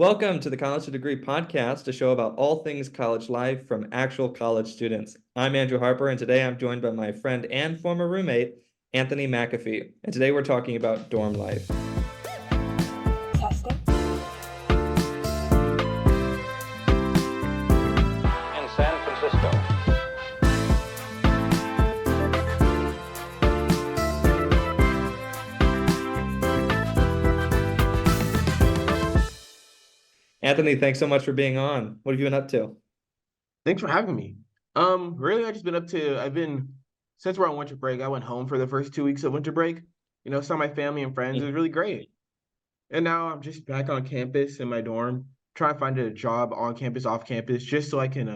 Welcome to the College to Degree podcast, a show about all things college life from actual college students. I'm Andrew Harper, and today I'm joined by my friend and former roommate, Anthony McAfee. And today we're talking about dorm life. Testing. In San Francisco. Anthony, thanks so much for being on. What have you been up to? Thanks for having me. Really, since we're on winter break, I went home for the first 2 weeks of winter break. Saw my family and friends. It was really great. And now I'm just back on campus in my dorm, trying to find a job on campus, off campus, just so I can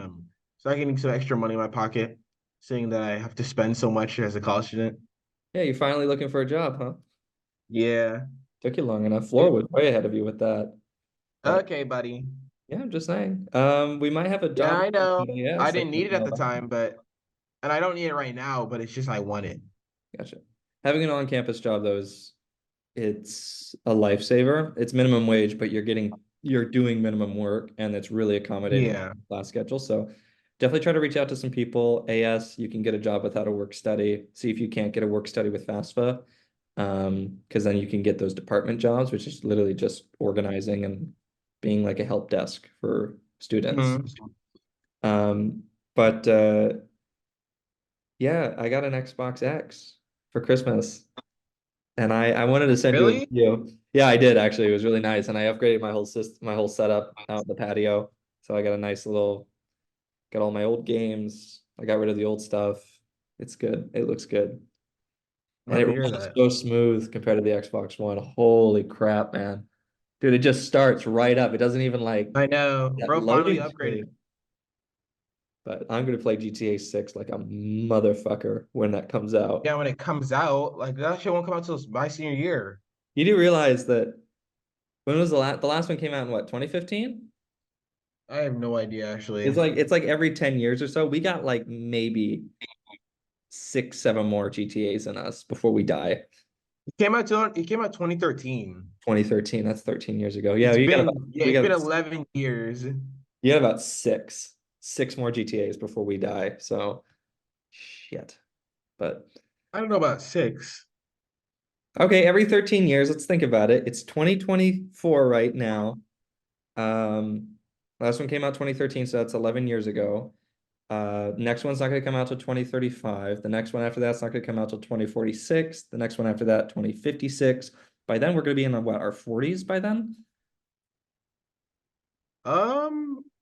get some extra money in my pocket, seeing that I have to spend so much as a college student. Yeah, you're finally looking for a job, huh? Yeah. Took you long enough. Floor was way ahead of you with that. But Okay, buddy. yeah, I'm just saying. We might have a Yeah, job. I know. Yeah, I didn't need it at the time, and I don't need it right now, but it's just I want it. Gotcha. Having an on-campus job though it's a lifesaver. It's minimum wage, but you're doing minimum work, and it's really accommodating Yeah. class schedule. So definitely try to reach out to some people. You can get a job without a work study. See if you can't get a work study with FAFSA. Because then you can get those department jobs, which is literally just organizing and being like a help desk for students. But yeah, I got an Xbox X for Christmas. And I wanted to send you a Really? video. Yeah, I did actually. It was really nice. And I upgraded my whole system, my whole setup out in the patio. So I got a nice got all my old games. I got rid of the old stuff. It's good. It looks good. And Glad it to hear runs that. so smooth compared to the Xbox One. Holy crap, man. Dude, it just starts right up. It doesn't even like I know. that Bro finally loading upgraded. screen. But I'm gonna play GTA 6 like a motherfucker when that comes out. Yeah, when it comes out, like that shit won't come out till my senior year. You do realize that when was the last one came out in what, 2015? I have no idea actually. It's like every 10 years or so. We got like maybe 6, 7 more GTAs in us before we die. It came out 2013. 2013, that's 13 years ago. Yeah, we It's got been 11 years. you got about six more GTAs before we die. So shit. But I don't know about 6. okay, every 13 years, let's think about it. It's 2024 right now. Last one came out 2013, so that's 11 years ago. Next one's not going to come out till 2035. The next one after that's not going to come out till 2046. The next one after that, 2056. By then, we're going to be in our 40s by then?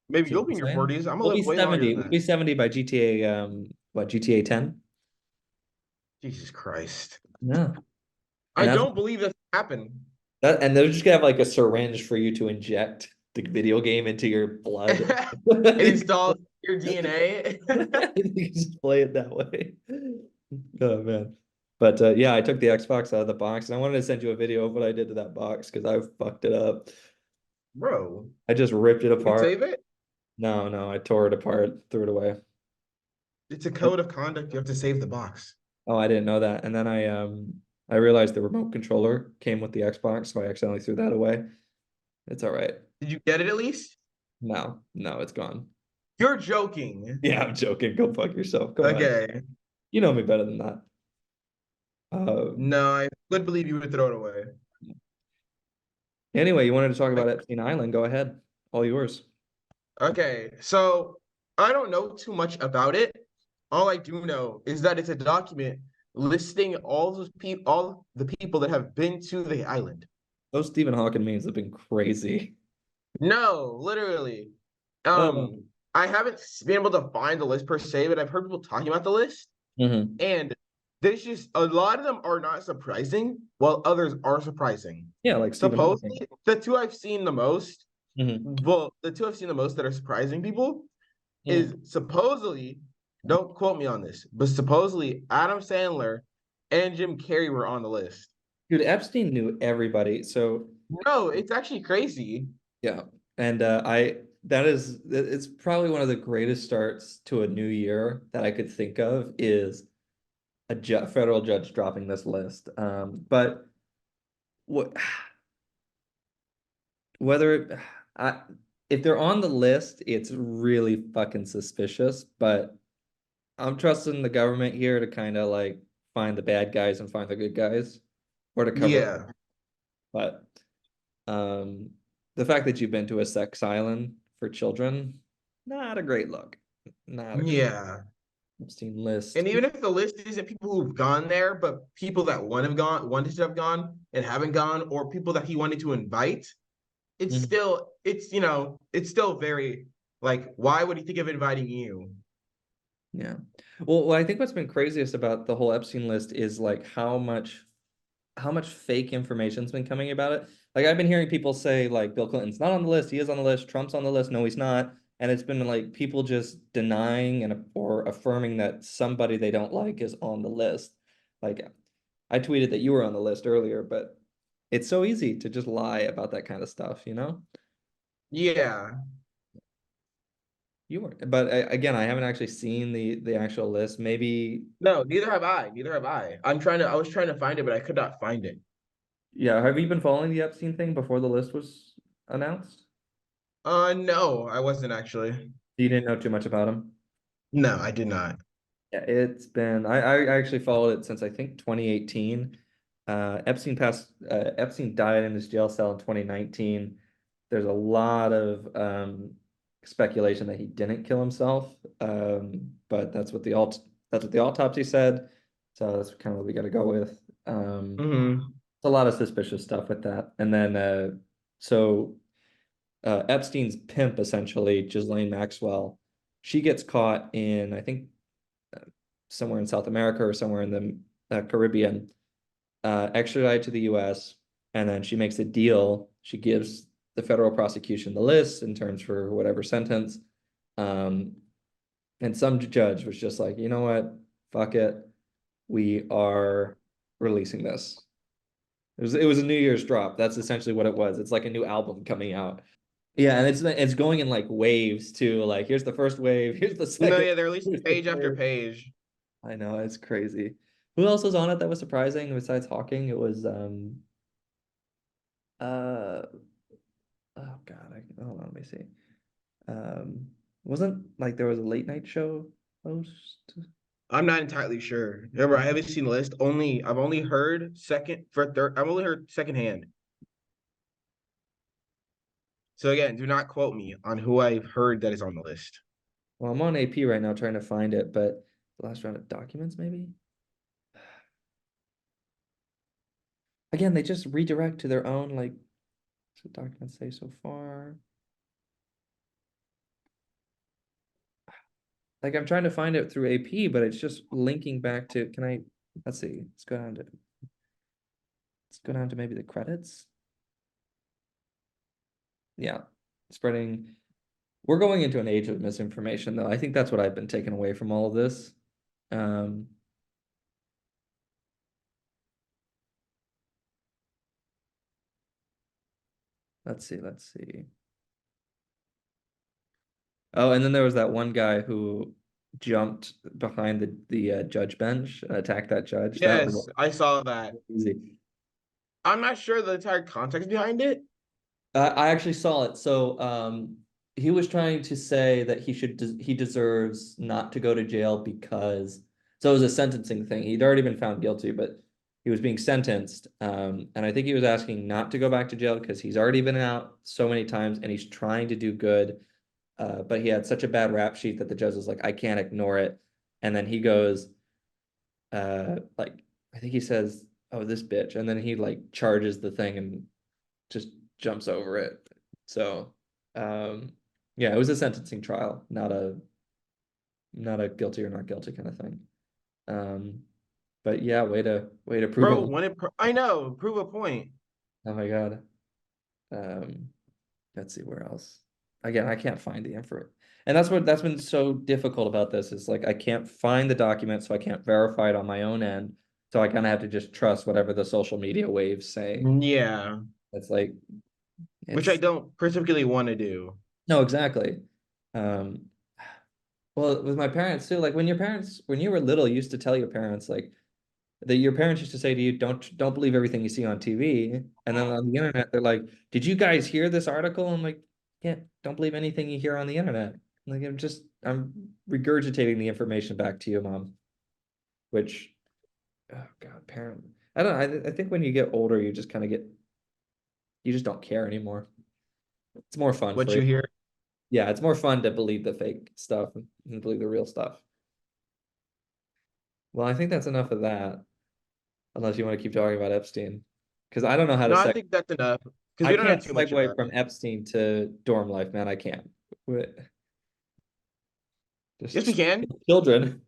Maybe See you'll what be in I'm your saying? 40s. I'm gonna We'll be live way longer 70. than We'll be that. 70 by GTA 10? Jesus Christ. Yeah. I And that's don't believe that's happened. and they're just gonna have like a syringe for you to inject the video game into your blood. It installs your DNA. You can just play it that way. Oh man. But yeah, I took the Xbox out of the box, and I wanted to send you a video of what I did to that box because I fucked it up. Bro, I just ripped it you can apart. save it? No, I tore it apart, threw it away. It's a code of conduct. You have to save the box. Oh, I didn't know that. And then I realized the remote controller came with the Xbox, so I accidentally threw that away. It's all right. Did you get it at least? No, it's gone. You're joking. Yeah, I'm joking. Go fuck yourself. Come on. Okay. You know me better than that. No, I would believe you would throw it away. Anyway, you wanted to talk about Epstein Island. Go ahead. All yours. Okay, so I don't know too much about it. All I do know is that it's a document listing all the people that have been to the island. Those Stephen Hawking memes have been crazy. No, literally. Oh. I haven't been able to find the list per se, but I've heard people talking about the list, Mhm. and there's just a lot of them are not surprising, while others are surprising. Yeah, like Stephen Hawking. Supposedly, the two I've seen the most, Mhm. the two I've seen the most that are surprising people is supposedly, don't quote me on this, but supposedly Adam Sandler and Jim Carrey were on the list. Dude, Epstein knew everybody. So No, it's actually crazy. yeah, and it's probably one of the greatest starts to a new year that I could think of is a federal judge dropping this list. But what whether I if they're on the list, it's really fucking suspicious, but I'm trusting the government here to kind of like find the bad guys and find the good guys or to cover up. Yeah, But um the fact that you've been to a sex island for children, not a great look. Not a great yeah. Epstein list. And even if the list isn't people who've gone there, but people that wanted to have gone and haven't gone, or people that he wanted to invite, Mhm. it's still very like, why would he think of inviting you? Yeah. Well, I think what's been craziest about the whole Epstein list is like how much fake information's been coming about it. Like I've been hearing people say like Bill Clinton's not on the list, he is on the list, Trump's on the list, no, he's not. And it's been like people just denying and or affirming that somebody they don't like is on the list. Like I tweeted that you were on the list earlier, but it's so easy to just lie about that kind of stuff, you know? Yeah. You weren't, but again, I haven't actually seen the actual list. Maybe, No, neither have I. Neither have I. I was trying to find it, but I could not find it. yeah. Have you been following the Epstein thing before the list was announced? No, I wasn't actually. You didn't know too much about him? No, I did not. Yeah, it's been I actually followed it since I think 2018. Epstein died in his jail cell in 2019. There's a lot of speculation that he didn't kill himself. But that's what the autopsy said. So that's kind of what we got to go with. Hmm. It's a lot of suspicious stuff with that. And then so Epstein's pimp, essentially, Ghislaine Maxwell, she gets caught in, I think, somewhere in South America or somewhere in the Caribbean, extradited to the US, and then she makes a deal. She gives the federal prosecution the list in terms for whatever sentence. Um, and some judge was just like, you know what? Fuck it. We are releasing this. It was a New Year's drop. That's essentially what it was. It's like a new album coming out. Yeah, and it's going in like waves too. Like here's the first wave, here's the No, second, yeah, they're releasing here's the page after third. page. I know it's crazy. Who else was on it that was surprising besides Hawking? It was uh oh God, hold on, let me see. Um wasn't like there was a late night show host? I'm not entirely sure. Remember, I haven't seen the list. I've only heard second for third. I've only heard secondhand. So again, do not quote me on who I've heard that is on the list. Well, I'm on AP right now trying to find it, but the last round of documents maybe? Again, they just redirect to their own like what documents say so far. Like I'm trying to find it through AP, but it's just linking back to let's see, let's go down to maybe the credits. Yeah. Spreading we're going into an age of misinformation though. I think that's what I've been taking away from all of this. Um let's see. Oh, and then there was that one guy who jumped behind the judge bench and attacked that judge. That was Yes, I saw that. easy. I'm not sure the entire context behind it. I actually saw it. So he was trying to say that he deserves not to go to jail because so it was a sentencing thing. He'd already been found guilty, but he was being sentenced. And I think he was asking not to go back to jail because he's already been out so many times and he's trying to do good. But he had such a bad rap sheet that the judge was like, I can't ignore it. And then he goes, like, I think he says, "Oh, this bitch," and then he like charges the thing and just jumps over it. So, um, yeah, it was a sentencing trial, not a guilty or not guilty kind of thing. Um, but yeah, way to prove Bro, them. I know, prove a point. Oh my God. Um, let's see where else. Again, I can't find the info. And that's been so difficult about this is like I can't find the document, so I can't verify it on my own end. So I kind of have to just trust whatever the social media waves say. Yeah, It's like which I it's don't particularly want to do. no, exactly. Um, well, with my parents too, like when you were little, you used to tell your parents like that your parents used to say to you, don't believe everything you see on TV. And then on the internet, they're like, did you guys hear this article? I'm like, don't believe anything you hear on the internet. Like I'm regurgitating the information back to you, mom. Which, oh God, parent. I don't know. I think when you get older, you just kind of get, you just don't care anymore. It's more fun What for you you. hear? Yeah, it's more fun to believe the fake stuff and believe the real stuff. Well, I think that's enough of that, unless you want to keep talking about Epstein, because I don't know how to No, I seg. think that's enough because I we don't have can't too much segue about from it. Epstein to dorm life, man. I can't. What- Yes, we Just can. children,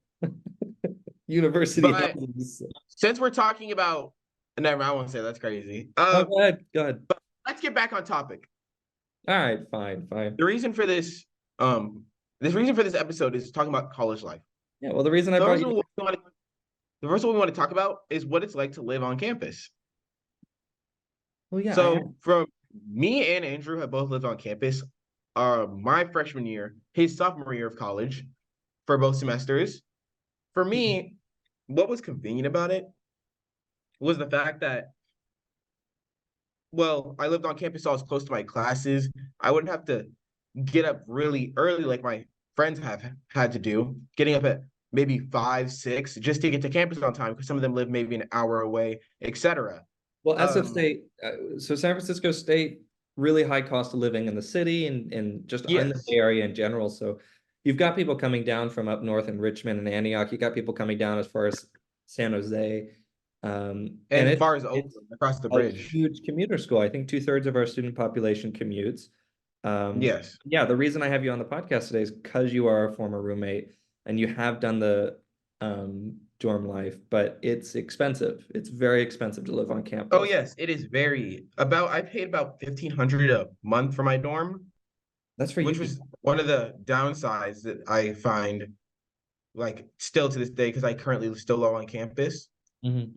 university But houses. since we're talking about, never, I won't say that's crazy. Oh, go ahead. Go ahead. Let's get back on topic. All right, fine, fine. The reason for um, this reason for this episode is talking about college life. Yeah, well, the reason I So brought first you, of all, the first one we want to talk about is what it's like to live on campus. well, yeah, I have. So from me and Andrew have both lived on campus. My freshman year, his sophomore year of college, for both semesters. For me, what was convenient about it was the fact that, well, I lived on campus, so I was close to my classes. I wouldn't have to get up really early like my friends have had to do, getting up at maybe 5, 6 just to get to campus on time because some of them live maybe an hour away, etc. Well, SF Um, State, so San Francisco State, really high cost of living in the city and just in the Bay yes, Area in general. So you've got people coming down from up north in Richmond and Antioch. You got people coming down as far as San Jose. And and as far as it's Oakland across the a bridge. huge commuter school. I think two-thirds of our student population commutes. Yes. Yeah, the reason I have you on the podcast today is because you are a former roommate and you have done the dorm life, but it's expensive. It's very expensive to live on Oh campus. yes, it is very about I paid about 1,500 a month for my dorm, That's for which you. was one of the downsides that I find like still to this day because I currently still live on campus. Mhm.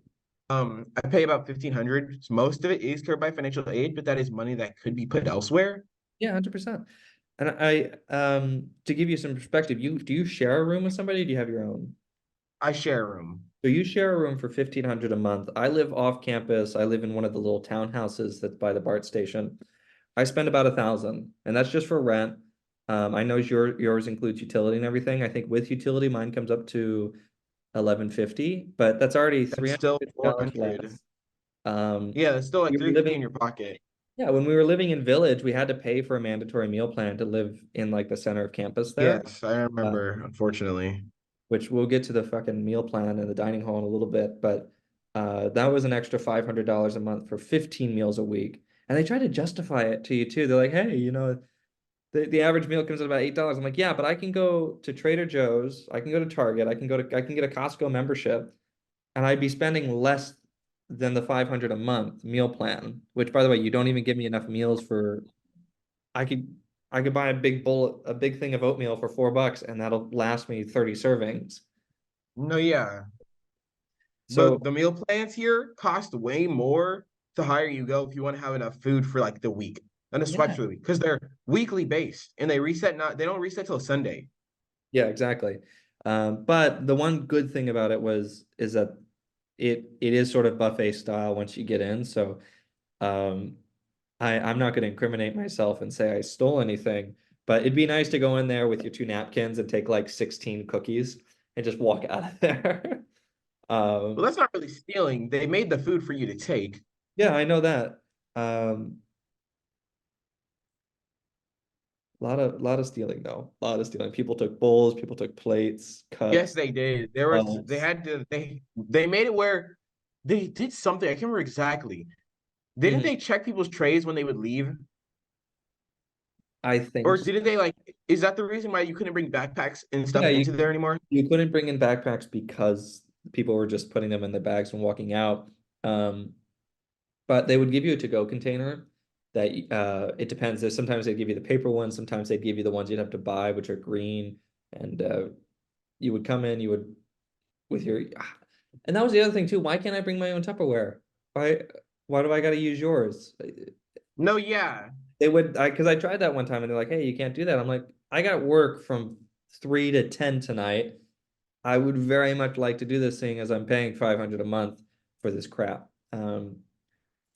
I pay about 1,500. Most of it is covered by financial aid, but that is money that could be put elsewhere. Yeah, 100%. And to give you some perspective, do you share a room with somebody? Or do you have your own? I share a room. So you share a room for 1,500 a month. I live off campus. I live in one of the little townhouses that's by the BART station. I spend about 1,000, and that's just for rent. I know yours includes utility and everything. I think with utility, mine comes up to 1,150, but that's already That's still $350 400. less. Um, Yeah, that's still like we were 350 in living, your pocket. yeah, when we were living in Village, we had to pay for a mandatory meal plan to live in like the center of campus there. Yes, I Uh, remember, unfortunately. which we'll get to the fucking meal plan and the dining hall in a little bit, but that was an extra $500 a month for 15 meals a week. And they try to justify it to you too. They're like, hey, the average meal comes at about $8. I'm like, yeah, but I can go to Trader Joe's, I can go to Target, I can get a Costco membership, and I'd be spending less than the 500 a month meal plan, which by the way, you don't even give me enough meals for I could I could buy a big thing of oatmeal for $4 and that'll last me 30 servings. No, yeah. So But the meal plans here cost way more the higher you go if you want to have enough food for like the week and the swipes yeah, for the week because they're weekly based and they don't reset till Sunday. yeah, exactly. But the one good thing about it is that it is sort of buffet style once you get in. So um, I'm not going to incriminate myself and say I stole anything, but it'd be nice to go in there with your two napkins and take like 16 cookies and just walk out of there. Well, Um, that's not really stealing. They made the food for you to take. yeah, I know that. Um, lot of stealing though. A lot of stealing. People took bowls, people took plates, Yes, cups, they did. There was they mugs. had to they made it where they did something. I can't remember exactly. Didn't Mhm. they check people's trays when they would leave? I think Or so. didn't they like is that the reason why you couldn't bring backpacks and stuff Yeah, into there anymore? you couldn't bring in backpacks because people were just putting them in their bags and walking out. Um, but they would give you a to-go container that it depends. There's sometimes they give you the paper ones, sometimes they'd give you the ones you'd have to buy, which are green. And you would come in, you would with your and that was the other thing too. Why can't I bring my own Tupperware? Why why do I gotta use yours? No, yeah. They would I because I tried that one time and they're like, hey, you can't do that. I'm like, I got work from 3 to 10 tonight. I would very much like to do this thing as I'm paying 500 a month for this crap.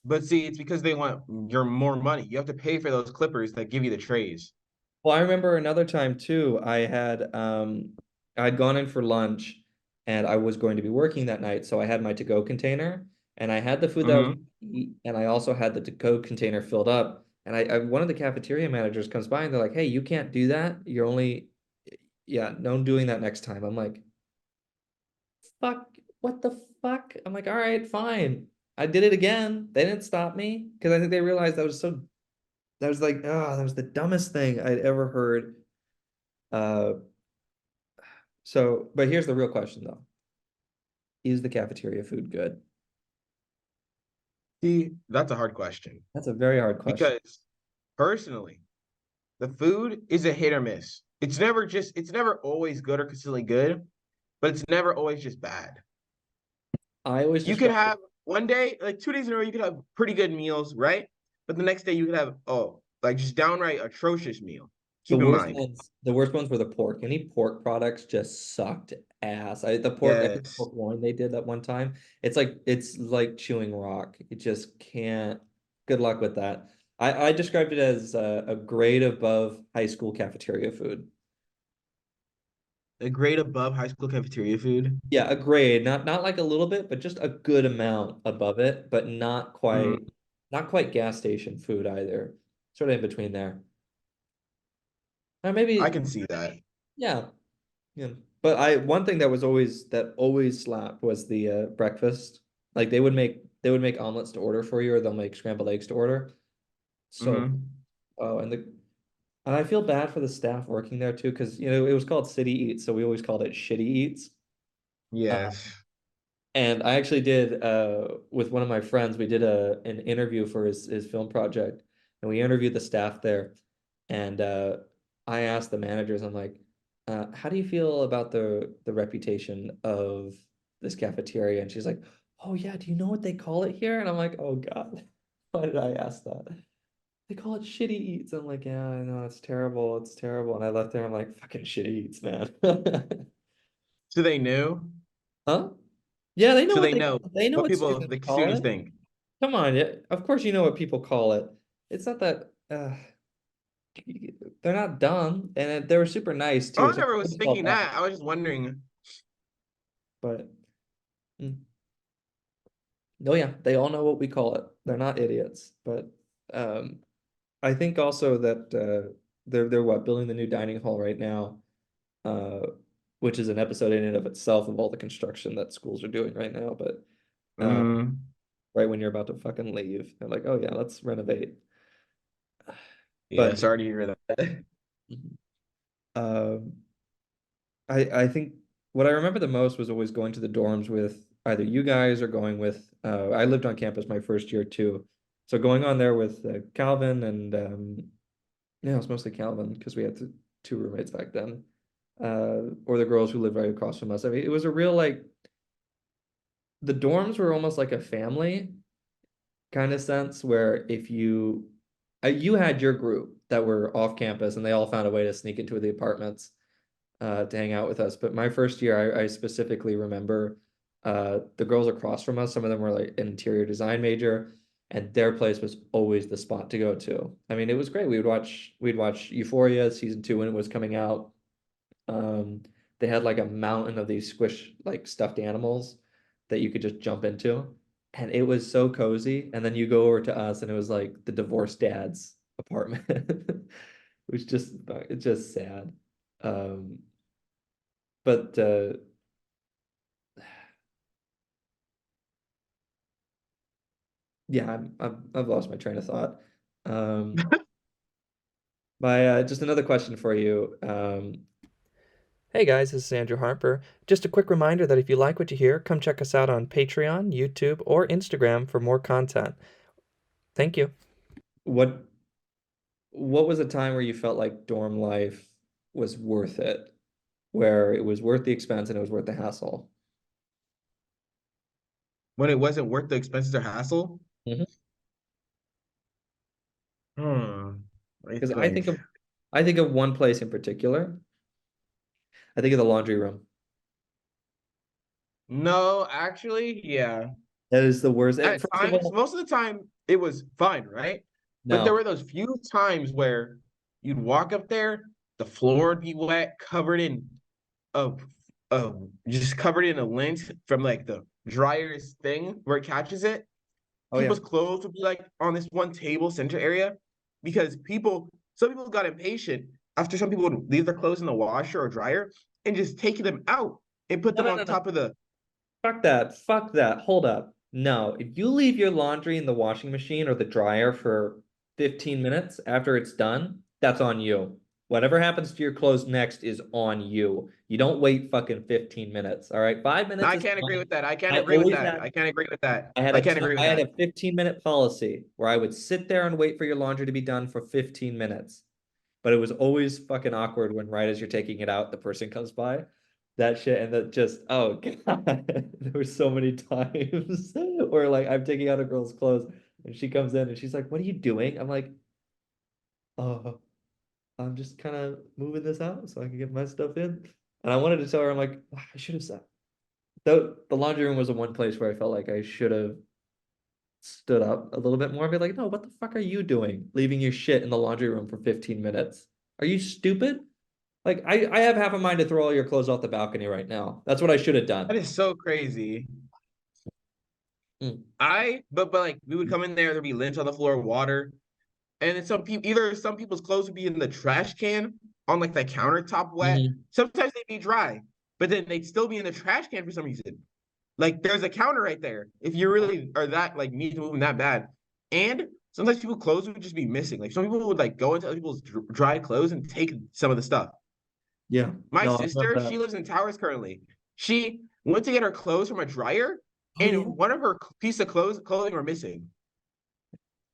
But see, it's because they want your more money. You have to pay for those clippers that give you the trays. Well, I remember another time too, I'd gone in for lunch and I was going to be working that night, so I had my to-go container and I had the food that I was Mm-hmm. going to eat, and I also had the to-go container filled up. And one of the cafeteria managers comes by and they're like, "Hey, you can't do that. You're only, yeah, no doing that next time." I'm like, "Fuck, what the fuck?" I'm like, "All right, fine." I did it again. They didn't stop me because I think they realized that was like, oh, that was the dumbest thing I'd ever heard. Uh, but here's the real question though. Is the cafeteria food good? See, that's a hard question That's a very hard question. because personally, the food is a hit or miss. It's never always good or consistently good, but it's never always just bad. I always You could describe it. have one day, like 2 days in a row, you could have pretty good meals, right? But the next day you could have, oh, like just downright atrocious meal. Keep in mind. The worst ones were the pork. Any pork products just sucked ass. I think the Yes. pork loin they did that one time. It's like chewing rock. It just can't. Good luck with that. I described it as a grade above high school cafeteria food. A grade above high school cafeteria food. Yeah, a grade, not like a little bit, but just a good amount above it, but Mm, not quite gas station food either. Sort of in between there. Or I maybe, can see that. yeah, yeah. But I one thing that always slapped was the breakfast. Like they would make omelets to order for you, or they'll make scrambled eggs to order. So, Hmm. oh, and I feel bad for the staff working there too, because it was called City Eats, so we always called it Shitty Eats. Uh, Yes. And I actually did with one of my friends, we did an interview for his film project, and we interviewed the staff there. And I asked the managers, I'm like, how do you feel about the reputation of this cafeteria? And she's like, "Oh yeah, do you know what they call it here?" And I'm like, "Oh God, why did I ask that?" They call it Shitty Eats. I'm like, "Yeah, I know, it's terrible, it's terrible." And I left there, I'm like, "Fucking Shitty Eats, man." So they knew. Huh? Yeah, So they know they know what what people, students the call students it. think. Come on, yeah, of course you know what people call it. It's not that they're not dumb, and they were super nice too. I So never I was just felt thinking bad, that. I was just wondering. but no, yeah, they all know what we call it. They're not idiots, but um, I think also that they're what building the new dining hall right now, uh, which is an episode in and of itself of all the construction that schools are doing right now. But Mm, right when you're about to fucking leave, they're like, "Oh yeah, let's renovate." yeah, But sorry to hear that. um, I think what I remember the most was always going to the dorms with either you guys or going with I lived on campus my first year too. So going on there with Calvin and yeah, it was mostly Calvin because we had two roommates back then. Or the girls who lived right across from us. I mean, it was a real like the dorms were almost like a family kind of sense where if you had your group that were off campus and they all found a way to sneak into the apartments to hang out with us. But my first year, I specifically remember the girls across from us, some of them were like an interior design major, and their place was always the spot to go to. I mean, it was great. We'd watch Euphoria season 2 when it was coming out. Um, they had like a mountain of these squish like stuffed animals that you could just jump into. And it was so cozy. And then you go over to us and it was like the divorced dad's apartment. It was it's just sad. Um, but yeah, I've lost my train of thought. Um, my just another question for you. Hey guys, this is Andrew Harper. Just a quick reminder that if you like what you hear, come check us out on Patreon, YouTube, or Instagram for more content. Thank you. What what was a time where you felt like dorm life was worth it, where it was worth the expense and it was worth the hassle? When it wasn't worth the expenses or hassle. Mhm. I Because think. I think of one place in particular. I think of the laundry room. No, actually, yeah. That is the worst. At First of times, all, most of the time, it was fine, right? But there No. were those few times where you'd walk up there, the floor would be wet, covered in of just covered in a lint from like the dryer's thing where it catches it. Oh yeah. People's clothes would be like on this one table center area because some people got impatient after some people would leave their clothes in the washer or dryer and just taking them out and put No, them no, on no, no. top of the. Fuck that. Fuck that. Hold up. No, if you leave your laundry in the washing machine or the dryer for 15 minutes after it's done, that's on you. Whatever happens to your clothes next is on you. You don't wait fucking 15 minutes. All right. 5 minutes I is can't agree fine. with that. I can't I agree with always that. had I can't agree with that. I had I a can't t agree with I had that. a 15-minute policy where I would sit there and wait for your laundry to be done for 15 minutes. But it was always fucking awkward when right as you're taking it out, the person comes by. That shit and that just oh god. There were so many times where like I'm taking out a girl's clothes and she comes in and she's like, "What are you doing?" I'm like, "Oh, I'm just kind of moving this out so I can get my stuff in." And I wanted to tell her, I'm like, "Ah, I should have said. The laundry room was the one place where I felt like I should have stood up a little bit more and be like, no, what the fuck are you doing? Leaving your shit in the laundry room for 15 minutes. Are you stupid? Like, I have half a mind to throw all your clothes off the balcony right now. That's what I should have That done. is so crazy. Mm. But like we would come in there, there'd be lint on the floor, water, and then some people's clothes would be in the trash can on like the countertop wet. Mhm. Sometimes they'd be dry, but then they'd still be in the trash can for some reason. Like there's a counter right there. If you really are that like need to move them that bad, and sometimes people's clothes would just be missing. Like some people would like go into other people's dry clothes and take some of the stuff. Yeah. My No, I love sister, that. she lives in Towers currently. She went to get her clothes from a dryer, Oh, yeah. and one of her piece of clothing were missing.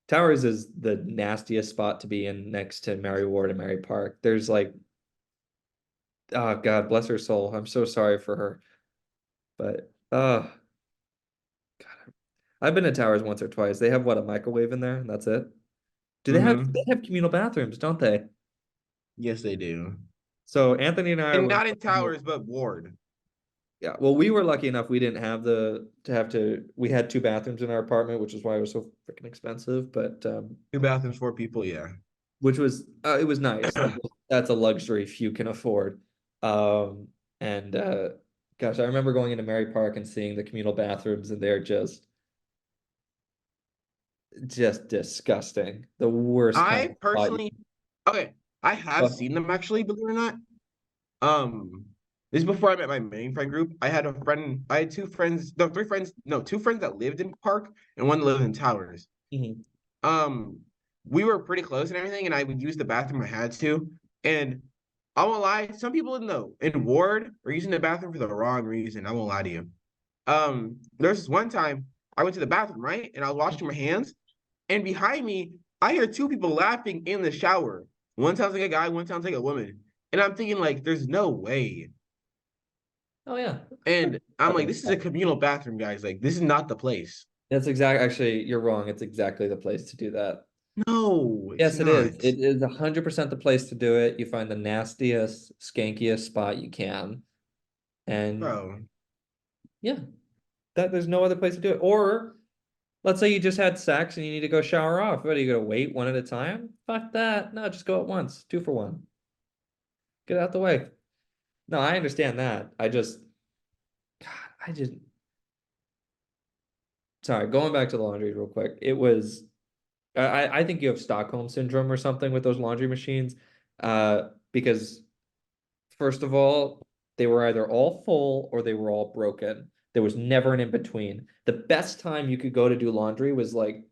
Towers is the nastiest spot to be in next to Mary Ward and Mary Park. There's like, oh God, bless her soul. I'm so sorry for her. But God, I've been to Towers once or twice. They have what, a microwave in there, and that's it. Do they Mm-hmm. have communal bathrooms, don't they? Yes, they do. So Anthony and I And were not in Towers, but Ward. yeah, well, we were lucky enough we didn't have we had two bathrooms in our apartment, which is why it was so freaking expensive, but Two bathrooms, four people. Yeah. which was it was nice. That's a luxury few can afford. Um and gosh, I remember going into Mary Park and seeing the communal bathrooms and they're just disgusting. The worst kind I of spot you personally, okay, I have can. seen them actually, believe it or not. Um, this is before I met my main friend group. I had two friends, no, three friends, no, two friends that lived in Park and one that lived in Towers. Mhm. Um, we were pretty close and everything, and I would use the bathroom I had to. And I won't lie, some people in Ward are using the bathroom for the wrong reason. I won't lie to you. There's this one time I went to the bathroom, right? And I was washing my hands, and behind me, I hear two people laughing in the shower. One sounds like a guy, one sounds like a woman. And I'm thinking, like, there's no way. Oh yeah. And I'm like, this is a communal bathroom, guys. Like, this is not the place. Actually, you're wrong. It's exactly the place to do that. No, it's Yes, it is. not. It is 100% the place to do it. You find the nastiest, skankiest spot you can. And Bro, yeah, there's no other place to do it. Or let's say you just had sex and you need to go shower off. What are you gonna wait one at a time? Fuck that. No, just go at once. Two for one. Get out the way. No, I understand that. God, I just sorry, going back to the laundry real quick. It was I think you have Stockholm syndrome or something with those laundry machines. Because first of all, they were either all full or they were all broken. There was never an in between. The best time you could go to do laundry was like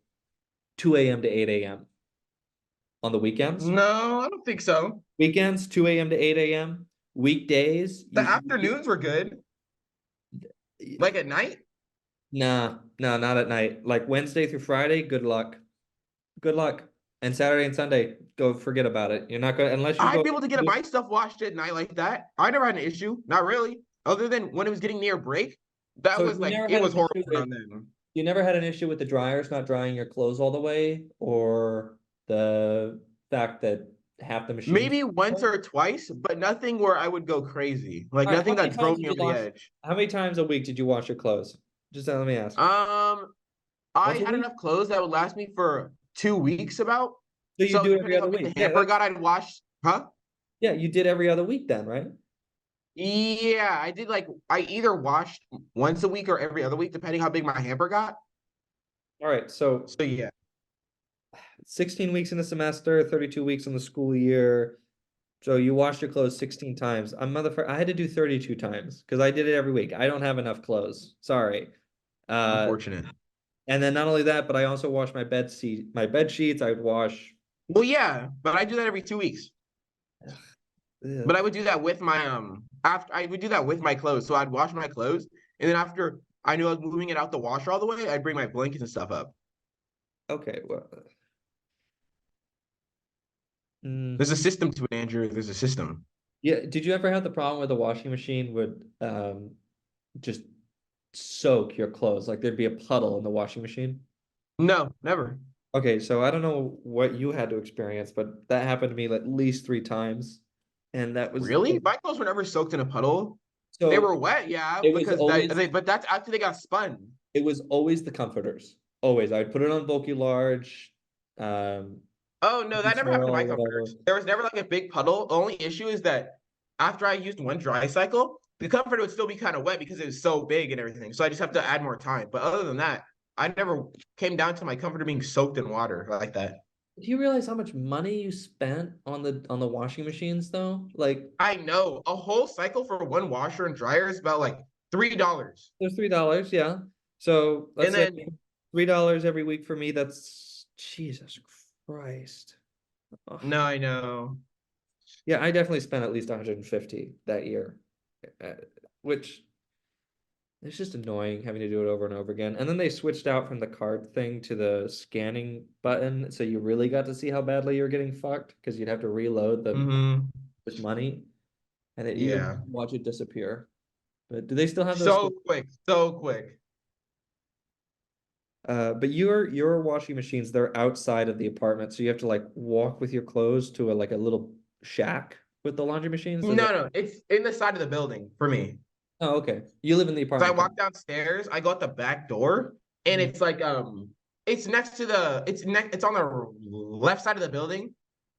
2 a.m. to 8 a.m. on the weekends. no, I don't think so. Weekends, 2 a.m. to 8 a.m. Weekdays, The afternoons were good. Like at night, nah, no, not at night. Like Wednesday through Friday, good luck. Good luck. And Saturday and Sunday, go forget about it. You're not gonna unless you I'd go. be able to get my stuff washed at night like that. I never had an issue. Not really. Other than when it was getting near break, that So was like it was horrible around then. you never had an issue with the dryers not drying your clothes all the way, or the fact that half the machines. Maybe once or twice, but nothing where I would go crazy. Like All right, nothing that drove me over the edge. how many times a week did you wash your clothes? Just let me ask. Um, I Once a had week? enough clothes that would last me for 2 weeks about. So you So do every depending other how big the week. Yeah, hamper got, I'd wash. Huh? yeah, you did every other week then, right? Yeah, I did like I either washed once a week or every other week, depending how big my hamper got. All right, so So yeah. 16 weeks in a semester, 32 weeks in the school year. So you washed your clothes 16 times. I had to do 32 times because I did it every week. I don't have enough clothes. Sorry. Uh, Unfortunate. and then not only that, but I also wash my bed sheets. I would wash. Well, yeah, but I do that every 2 weeks. But Ugh. I would do that with my after I would do that with my clothes. So I'd wash my clothes, and then after I knew I was moving it out the washer all the way, I'd bring my blankets and stuff up. Okay, well, mm, There's a system to it, Andrew. There's a system. yeah. Did you ever have the problem where the washing machine would just soak your clothes? Like there'd be a puddle in the washing machine? No, never. Okay, so I don't know what you had to experience, but that happened to me at least 3 times. And that was Really? My clothes were never soaked in a puddle. They so were wet, yeah, it was because that always they but that's after they got spun. it was always the comforters. Always. I'd put it on bulky large, um, Oh no, that never happened to my soil, whatever. comforters. There was never like a big puddle. The only issue is that after I used one dry cycle, the comforter would still be kind of wet because it was so big and everything. So I just have to add more time. But other than that, I never came down to my comforter being soaked in water like that. Do you realize how much money you spent on the washing machines though? Like I know a whole cycle for one washer and dryer is about like $3. there's $3, yeah. So let's And say then $3 every week for me, that's Jesus Christ. Ugh. no, I know. Yeah, I definitely spent at least 150 that year. uh, which it's just annoying having to do it over and over again. And then they switched out from the card thing to the scanning button, so you really got to see how badly you're getting fucked because you'd have to reload the Hmm. money, and it you Yeah. watch it disappear. But do they still have those? So quick, so quick. But your washing machines, they're outside of the apartment, so you have to like walk with your clothes to a little shack with the laundry machines. Is that? No, no, it's in the side of the building for me. Oh, okay. You live in the So I apartment walk complex. downstairs, I go out the back door, and Mhm. it's like it's next to the it's on the left side of the building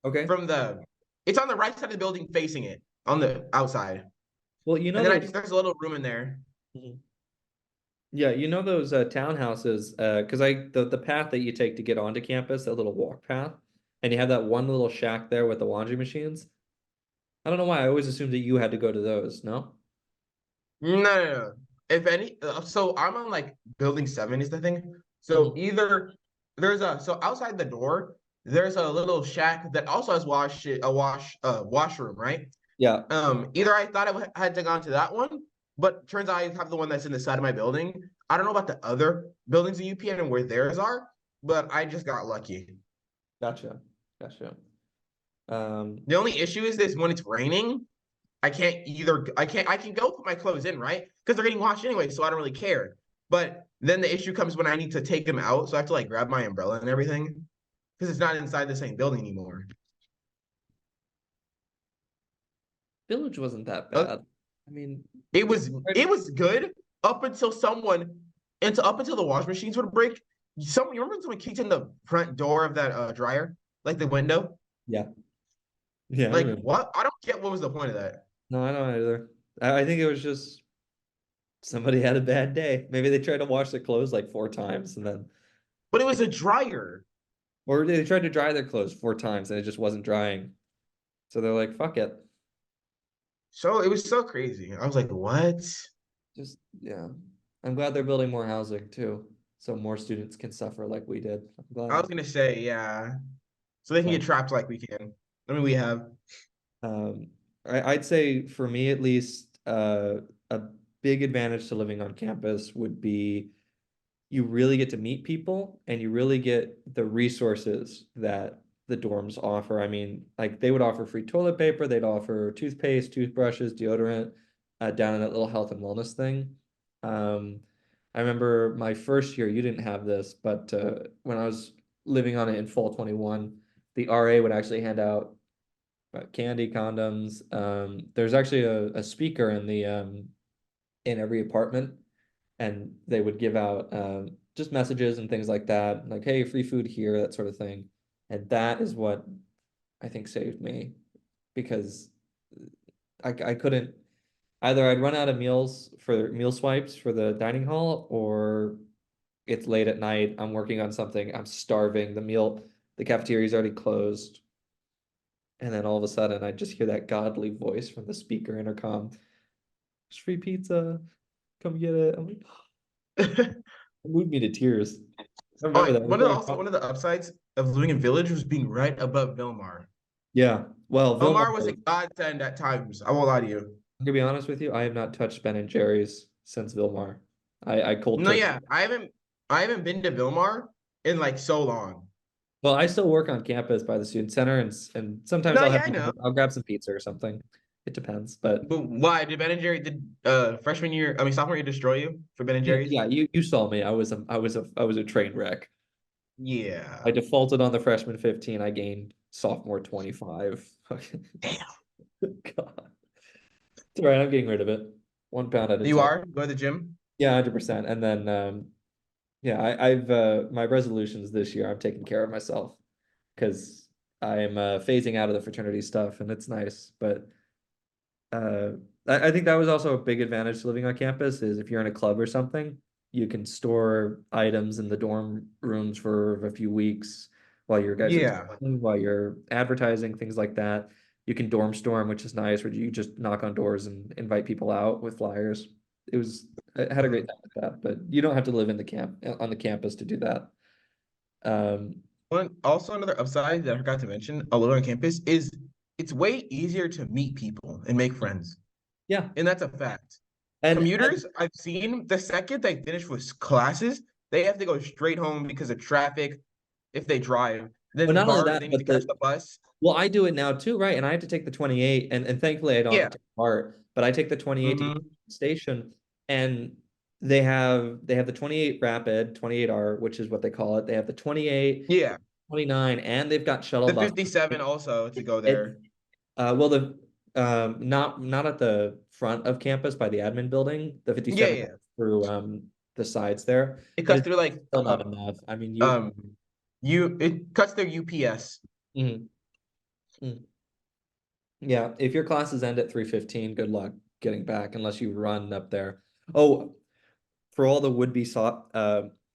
Okay. from the it's on the right side of the building facing it on the outside. Well, you know And then I those. just there's a little room in there. Mhm. Yeah, you know those townhouses, because the path that you take to get onto campus, that little walk path, and you have that one little shack there with the laundry machines. I don't know why I always assumed that you had to go to those. No? No, no, no. If any, so I'm on like building 7 is the thing. So Mhm. either there's a so outside the door there's a little shack that also has washroom, right? Yeah. Either I thought had to go to that one, but turns out I have the one that's in the side of my building. I don't know about the other buildings in UPN and where theirs are, but I just got lucky. Gotcha. Gotcha. Um, The only issue is this when it's raining, I can go put my clothes in, right? Because they're getting washed anyway, so I don't really care. But then the issue comes when I need to take them out, so I have to like grab my umbrella and everything because it's not inside the same building anymore. Village wasn't that Uh, bad. I mean, It they was tried- it was good up until up until the wash machines would break. You remember when someone kicked in the front door of that dryer, like the window? yeah. Yeah, I Like remember. what? I don't get what was the point of that. No, I don't either. I think it was just somebody had a bad day. Maybe they tried to wash their clothes like 4 times and then, But it was a dryer. or they tried to dry their clothes 4 times and it just wasn't drying. So they're like, fuck it. So it was so crazy. I was like, what? Just, yeah. I'm glad they're building more housing too, so more students can suffer like we did. I'm I glad. was gonna say, yeah. So they can But get trapped like we can. I mean, we have. um, I'd say for me at least, a big advantage to living on campus would be you really get to meet people and you really get the resources that the dorms offer. I mean, like they would offer free toilet paper, they'd offer toothpaste, toothbrushes, deodorant, down in that little health and wellness thing. Um, I remember my first year, you didn't have this, but when I was living on it in fall 21, the RA would actually hand out candy, condoms. There's actually a speaker in the in every apartment, and they would give out just messages and things like that, like, hey, free food here, that sort of thing. And that is what I think saved me because I couldn't either I'd run out of meals for meal swipes for the dining hall, or it's late at night, I'm working on something, I'm starving, the cafeteria's already closed. And then all of a sudden I just hear that godly voice from the speaker intercom. It's free pizza. Come get it. I'm like, it moved me to tears. I Oh, remember that. It was like, one of the upsides of living in Village was being right above Vilmar. yeah. Well, Vilmar, Vilmar was a godsend at times. I won't lie to you. I'm gonna be honest with you, I have not touched Ben and Jerry's since Vilmar. I cold No, turkey. yeah, I haven't been to Vilmar in like so long. Well, I still work on campus by the student center, and sometimes No, yeah, I know. I'll grab some pizza or something. It depends, but But why did Ben and Jerry did freshman year? I mean sophomore year destroy you for Ben and Jerry's? yeah, you saw me. I was a train wreck. I Yeah. defaulted on the freshman 15. I gained sophomore 25. Damn. God. It's all right. I'm getting rid of it 1 pound at a You time. are? Go to the gym? Yeah, 100%. And then, yeah, I've my resolutions this year. I'm taking care of myself because I'm phasing out of the fraternity stuff, and it's nice. But uh, I think that was also a big advantage to living on campus is if you're in a club or something, you can store items in the dorm rooms for a few weeks while your guys are Yeah. talking, while you're advertising, things like that. You can dorm storm, which is nice, where you just knock on doors and invite people out with flyers. I had a great time with that, but you don't have to live in the camp on the campus to do that. Um, One also another upside that I forgot to mention, although on campus, is it's way easier to meet people and make friends. yeah, And that's a fact. and Commuters, I've seen the second they finish with classes, they have to go straight home because of traffic if they drive. but Then not only BART, they that, need to catch the bus. well, I do it now too, right? And I have to take the 28, and thankfully I don't have Yeah. to take part, but I take the 28 to get to Hmm. the station, and they have the 28 rapid, 28R, which is what they call it. They have the 28, Yeah. 29, and they've got shuttle The buses. 57 also to go It, there. well, not at the front of campus by the admin building. The Yeah, 57 yeah. through the sides there, It but cuts it's through like still not enough. I mean, um it cuts through UPS. mhm, mm. Yeah, if your classes end at 3:15, good luck getting back unless you run up there. Oh, for all the would-be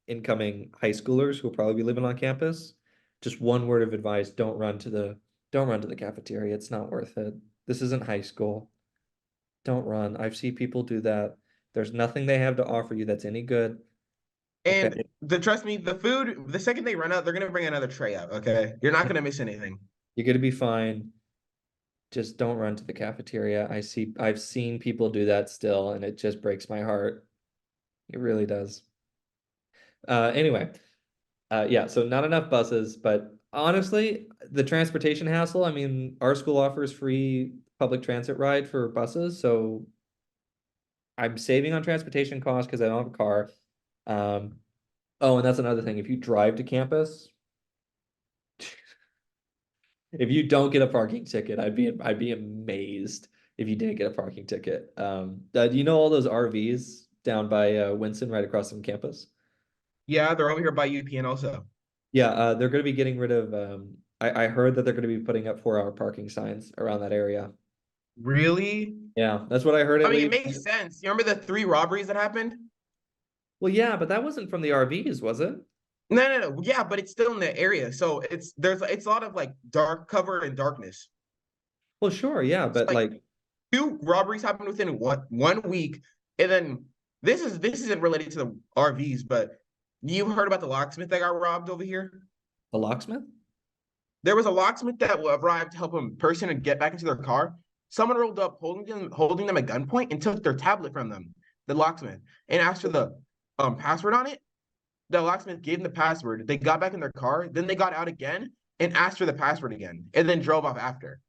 incoming high schoolers who will probably be living on campus, just one word of advice, don't run to the cafeteria. It's not worth it. This isn't high school. Don't run. I've seen people do that. There's nothing they have to offer you that's any good. Okay. And the trust me, the food, the second they run out, they're gonna bring another tray out. Okay. You're not gonna miss anything. You're gonna be fine. Just don't run to the cafeteria. I've seen people do that still, and it just breaks my heart. It really does. Anyway, yeah, so not enough buses, but honestly, the transportation hassle, I mean, our school offers free public transit ride for buses, so I'm saving on transportation costs because I don't have a car. Um, oh, and that's another thing. If you drive to campus, if you don't get a parking ticket, I'd be amazed if you didn't get a parking ticket. Do you know all those RVs down by Winston right across from campus? Yeah, they're over here by UPN also. Yeah, they're going to be getting rid of. I heard that they're going to be putting up 4-hour parking signs around that area. Really? Yeah, that's what I heard I at mean, it least. makes sense. You remember the three robberies that happened? Well, yeah, but that wasn't from the RVs, was it? No, no, no. Yeah, but it's still in the area. So it's a lot of like dark cover and darkness. Well, sure, yeah, It's but like like two robberies happened within what 1 week. And then this isn't related to the RVs, but you heard about the locksmith that got robbed over here? the locksmith? There was a locksmith that arrived to help a person and get back into their car. Someone rolled up holding them at gunpoint and took their tablet from them, the locksmith, and asked for the password on it. The locksmith gave them the password. They got back in their car. Then they got out again and asked for the password again, and then drove off after.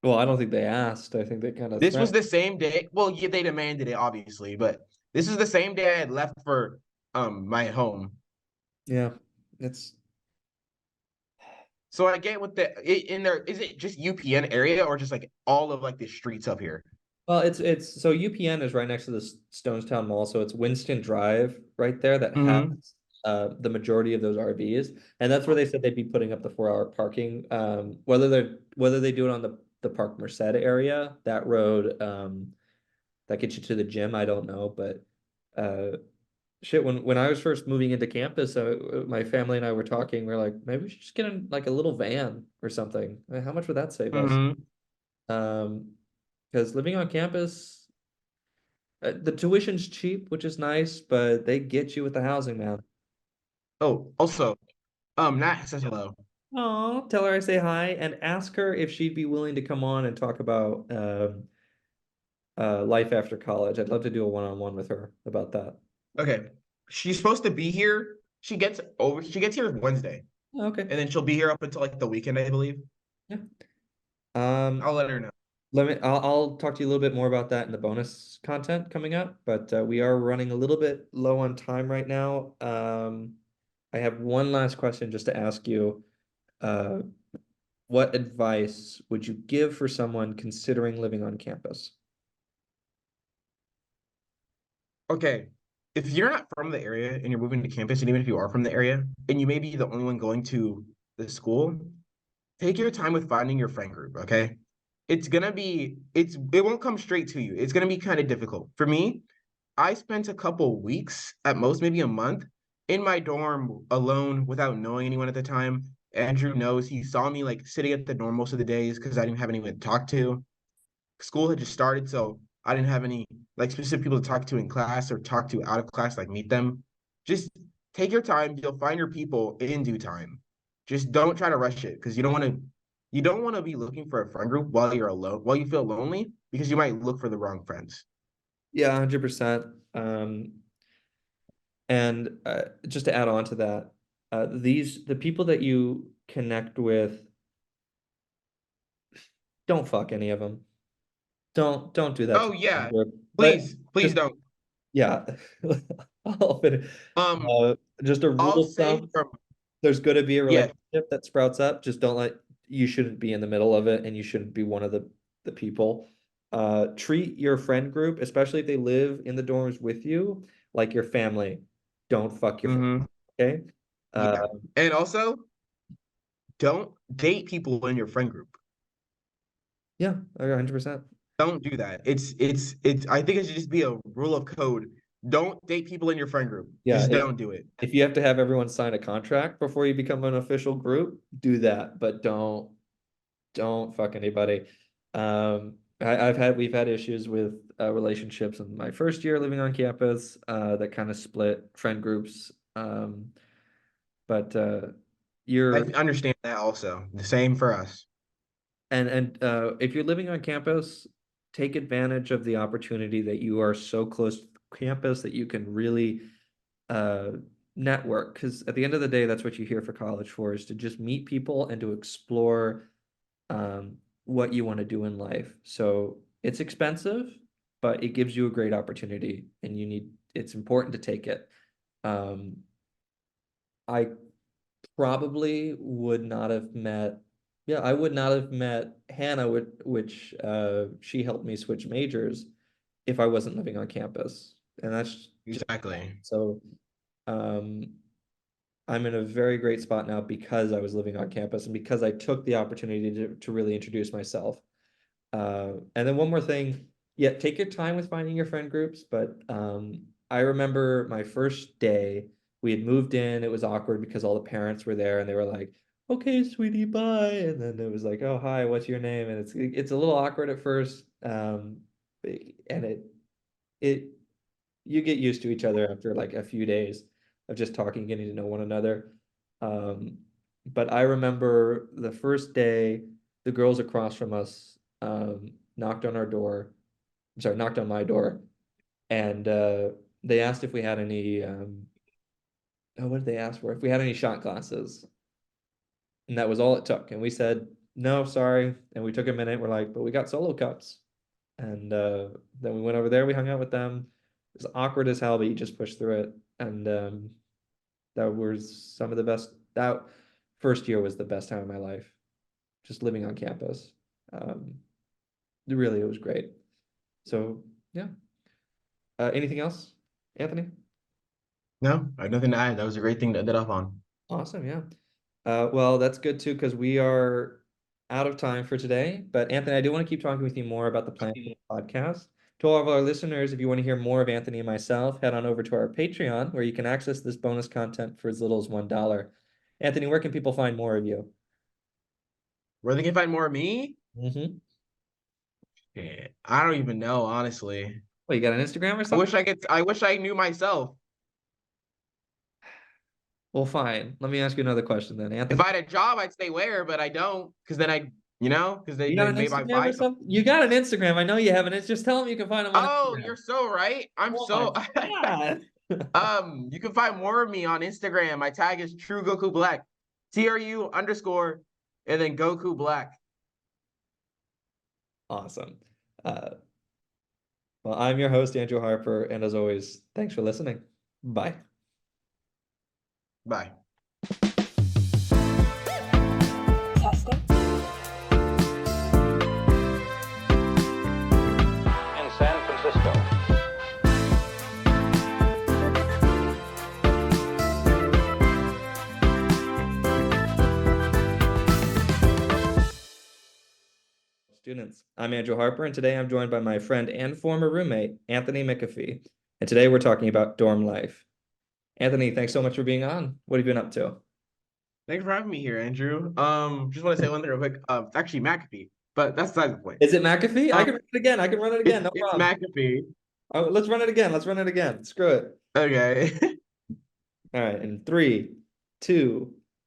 Well, I don't think they asked. I think they kind of This was threatened. the same day. Well, yeah, they demanded it, obviously, but this is the same day I had left for my home. Yeah, it's So I get what in there. Is it just UPN area or just like all of like the streets up here? Well, it's so UPN is right next to the Stonestown Mall, so it's Winston Drive right there that has Mm-hmm. the majority of those RVs, and that's where they said they'd be putting up the 4 hour parking. Whether they do it on the Park Merced area, that road that gets you to the gym, I don't know, but uh shit, when I was first moving into campus, my family and I were talking, we are like, maybe we should just get in like a little van or something. How much would that save us? Mm-hmm. Um, because living on campus, the tuition's cheap, which is nice, but they get you with the housing, man. Oh, also, Nat says hello. Oh, tell her I say hi and ask her if she'd be willing to come on and talk about life after college. I'd love to do a one-on-one with her about that. Okay. She's supposed to be here. She gets here Wednesday. Okay. And then she'll be here up until like the weekend, I believe. Yeah. Um, I'll let her know. I'll talk to you a little bit more about that in the bonus content coming up, but we are running a little bit low on time right now. I have one last question just to ask you. Uh, what advice would you give for someone considering living on campus? Okay. If you're not from the area and you're moving to campus, and even if you are from the area and you may be the only one going to the school, take your time with finding your friend group, okay? It won't come straight to you. It's gonna be kind of difficult. For me, I spent a couple weeks, at most maybe a month, in my dorm alone without knowing anyone at the time. Andrew knows he saw me like sitting at the dorm most of the days because I didn't have anyone to talk to. School had just started, so I didn't have any like specific people to talk to in class or talk to out of class, like meet them. Just take your time. You'll find your people in due time. Just don't try to rush it because you don't want to be looking for a friend group while you're alone, while you feel lonely, because you might look for the wrong friends. Yeah, 100%. And just to add on to that, the people that you connect with, don't fuck any of them. Don't do that to Oh the friend yeah, group. But please just don't. yeah, I'll finish. Um, Just a rule I'll of say thumb: from there's going to be a yeah. relationship that sprouts up. Just don't let you shouldn't be in the middle of it, and you shouldn't be one of the people. Treat your friend group, especially if they live in the dorms with you, like your family. Don't fuck your family, Mm-hmm. okay? Uh, Yeah. And also, don't date people in your friend group. yeah, 100%. Don't do that. It's I think it should just be a rule of code. Don't date people in your friend group. Yeah, Just don't do it. if you have to have everyone sign a contract before you become an official group, do that, but don't fuck anybody. We've had issues with relationships in my first year living on campus that kind of split friend groups. But I you're understand that also. The same for us. and if you're living on campus, take advantage of the opportunity that you are so close to campus that you can really uh network, because at the end of the day, that's what you here for college for, is to just meet people and to explore what you want to do in life. So it's expensive, but it gives you a great opportunity, and it's important to take it. Um, I probably would not have met, yeah, I would not have met Hannah, which she helped me switch majors if I wasn't living on campus. And that's just Exactly. so um I'm in a very great spot now because I was living on campus and because I took the opportunity to really introduce myself. And then one more thing, yeah, take your time with finding your friend groups, but I remember my first day, we had moved in, it was awkward because all the parents were there and they were like, okay, sweetie, bye. And then it was like, oh, hi, what's your name? And it's a little awkward at first. And it you get used to each other after like a few days of just talking, getting to know one another. Um, but I remember the first day, the girls across from us knocked on our door. I'm sorry, knocked on my door, and they asked if we had any. Oh, what did they ask for? If we had any shot glasses, and that was all it took. And we said no, sorry. And we took a minute. We're like, but we got solo cups. And then we went over there. We hung out with them. It was awkward as hell, but you just pushed through it. And that was some of the best. That first year was the best time of my life, just living on campus. Um, really, it was great. So yeah. Anything else, Anthony? No, I have nothing to add. That was a great thing to end it off on. Awesome, yeah. Well, that's good too, because we are out of time for today. But Anthony, I do want to keep talking with you more about the Plan podcast. To all of our listeners, if you want to hear more of Anthony and myself, head on over to our Patreon, where you can access this bonus content for as little as $1. Anthony, where can people find more of you? Where they can find more of me? Mm-hmm. Yeah, I don't even know, honestly. Well, you got an Instagram or I something? wish I could. I wish I knew myself. Well, fine. Let me ask you another question then, If Anthony. I had a job, I'd stay where, but I don't, because then because You got they an made my Instagram or find. something? You got an Instagram. I know you have, and it's just tell them you can find them on Oh, Instagram. you're so right. I'm Oh my so. God. You can find more of me on Instagram. My tag is True Goku Black, TRU_, and then Goku Black. Awesome. Well, I'm your host, Andrew Harper, and as always, thanks for listening. Bye. Bye. Testing. In San Francisco. Students, I'm Andrew Harper, and today I'm joined by my friend and former roommate, Anthony McAfee. And today we're talking about dorm life. Anthony, thanks so much for being on. What have you been up to? Thanks for having me here, Andrew. Just want to say one thing real quick. It's actually McAfee, but that's beside the point. Is it McAfee? I Um, can run it again. I can run it again. No it's problem. McAfee. Oh, let's run it again. Let's run it again. Screw it. Okay. All right. In 3, 2,